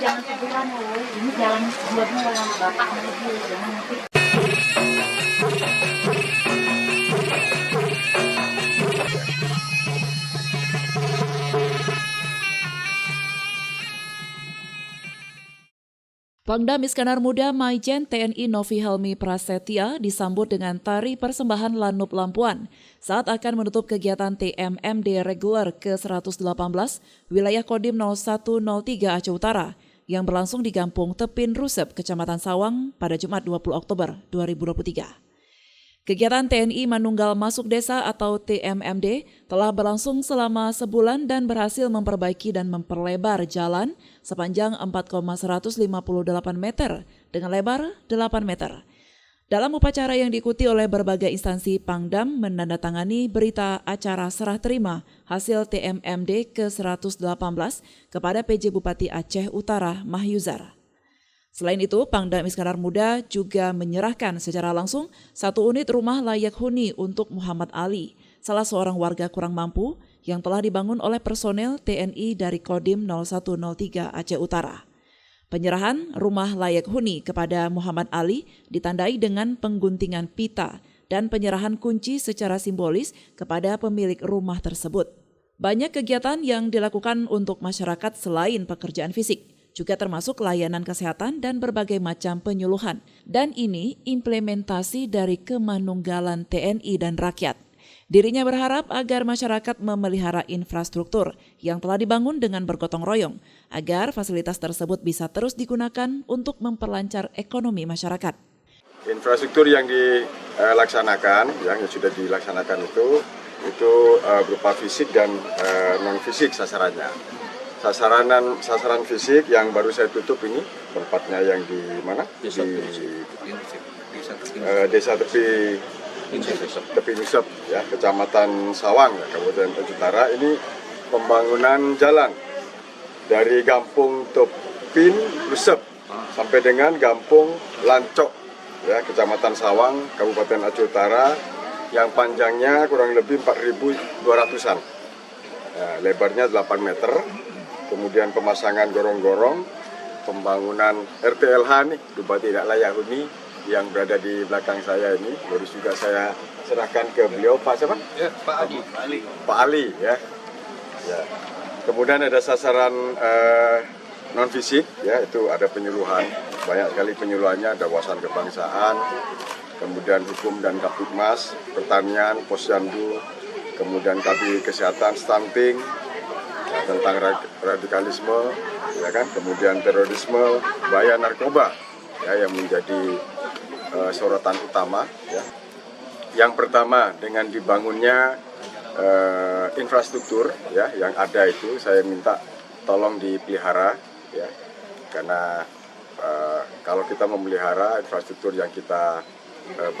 jangan teguran, woi. Ini jalan dua-dua yang bapak menuju, jangan nanti. Pangdam Iskandar Muda Maijen TNI Novi Helmi Prasetya disambut dengan tari persembahan Lanup Lampuan saat akan menutup kegiatan TMMD reguler ke-118 wilayah Kodim 0103 Aceh Utara yang berlangsung di Kampung Tepin Rusep, Kecamatan Sawang pada Jumat 20 Oktober 2023. Kegiatan TNI Manunggal Masuk Desa atau TMMD telah berlangsung selama sebulan dan berhasil memperbaiki dan memperlebar jalan sepanjang 4,158 meter dengan lebar 8 meter. Dalam upacara yang diikuti oleh berbagai instansi, Pangdam menandatangani berita acara serah terima hasil TMMD ke-118 kepada PJ Bupati Aceh Utara Mahyuzar. Selain itu, Pangdam Iskandar Muda juga menyerahkan secara langsung 1 unit rumah layak huni untuk Muhammad Ali, salah seorang warga kurang mampu yang telah dibangun oleh personel TNI dari Kodim 0103 Aceh Utara. Penyerahan rumah layak huni kepada Muhammad Ali ditandai dengan pengguntingan pita dan penyerahan kunci secara simbolis kepada pemilik rumah tersebut. Banyak kegiatan yang dilakukan untuk masyarakat selain pekerjaan fisik, juga termasuk layanan kesehatan dan berbagai macam penyuluhan. Dan ini implementasi dari kemanunggalan TNI dan rakyat. Dirinya berharap agar masyarakat memelihara infrastruktur yang telah dibangun dengan bergotong royong, agar fasilitas tersebut bisa terus digunakan untuk memperlancar ekonomi masyarakat. Infrastruktur yang dilaksanakan, yang sudah dilaksanakan itu berupa fisik dan non-fisik sasarannya. Sasaran fisik yang baru saya tutup ini tempatnya yang di mana? Desa Tepi Nusep, ya, Kecamatan Sawang, ya, Kabupaten Aceh Utara. Ini pembangunan jalan dari Kampung Tepin Nusep sampai dengan Kampung Lancok, ya, Kecamatan Sawang, Kabupaten Aceh Utara, yang panjangnya kurang lebih 4.200-an, ya, lebarnya 8 meter. Kemudian pemasangan gorong-gorong, pembangunan RTLH nih, Rumah Tidak Layak Huni yang berada di belakang saya ini, baru juga saya serahkan ke beliau, Pak siapa? Ya, Pak Ali. Pak Ali, ya. Ya. Kemudian ada sasaran non fisik, ya, itu ada penyuluhan, banyak sekali penyuluhannya, ada wawasan kebangsaan, kemudian hukum dan kapitmas, pertanian, posyandu, kemudian KB kesehatan, stunting, ya, tentang radikalisme, ya kan, kemudian terorisme, bahaya narkoba, ya, yang menjadi sorotan utama, ya. Yang pertama dengan dibangunnya infrastruktur, ya, yang ada itu saya minta tolong dipelihara, ya, karena kalau kita memelihara infrastruktur yang kita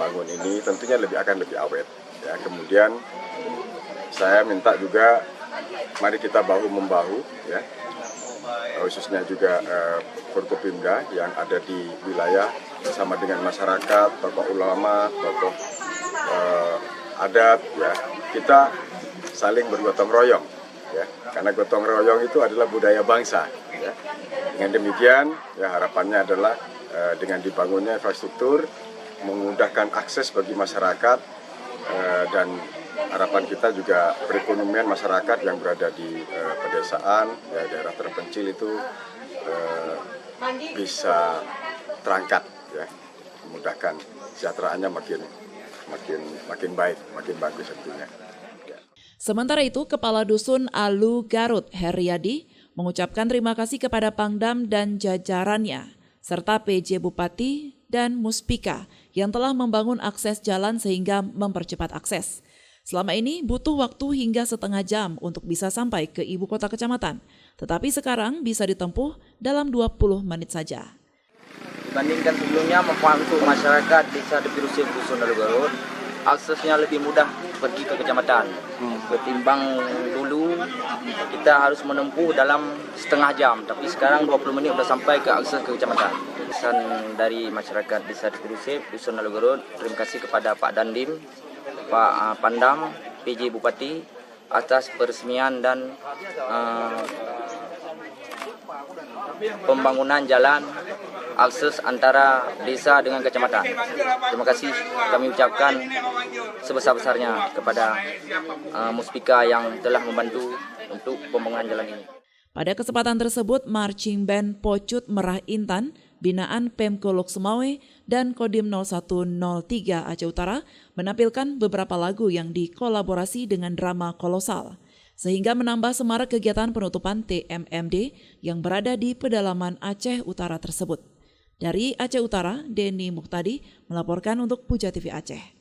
bangun ini tentunya akan lebih awet, ya. Kemudian saya minta juga mari kita bahu-membahu, ya, khususnya juga Forkopimda yang ada di wilayah bersama dengan masyarakat, tokoh ulama, tokoh adat, ya, kita saling bergotong royong, ya, karena gotong royong itu adalah budaya bangsa, ya. Dengan demikian, ya, harapannya adalah dengan dibangunnya infrastruktur memudahkan akses bagi masyarakat dan harapan kita juga perekonomian masyarakat yang berada di pedesaan, ya, daerah terpencil itu bisa terangkat, ya, memudahkan kesejahteraannya makin baik, makin bagus tentunya. Ya. Sementara itu, Kepala Dusun Alu Garut Heriadi mengucapkan terima kasih kepada Pangdam dan jajarannya, serta PJ Bupati dan Muspika yang telah membangun akses jalan sehingga mempercepat akses. Selama ini butuh waktu hingga setengah jam untuk bisa sampai ke ibu kota kecamatan, tetapi sekarang bisa ditempuh dalam 20 menit saja. Dibandingkan sebelumnya, untuk masyarakat desa Tepi Rusep Dusun Alu Garut, aksesnya lebih mudah pergi ke kecamatan. Ketimbang dulu kita harus menempuh dalam setengah jam, tapi sekarang 20 menit sudah sampai ke akses ke kecamatan. Pesan dari masyarakat desa Tepi Rusep Dusun Alu Garut, terima kasih kepada Pak Dandim, Pak Pangdam, PJ Bupati atas peresmian dan pembangunan jalan akses antara desa dengan kecamatan. Terima kasih kami ucapkan sebesar-besarnya kepada Muspika yang telah membantu untuk pembangunan jalan ini. Pada kesempatan tersebut, Marching Band Pocut Merah Intan, binaan Pemko Lok Sumawe dan Kodim 0103 Aceh Utara menampilkan beberapa lagu yang dikolaborasi dengan drama kolosal, sehingga menambah semarak kegiatan penutupan TMMD yang berada di pedalaman Aceh Utara tersebut. Dari Aceh Utara, Denny Muhtadi melaporkan untuk Puja TV Aceh.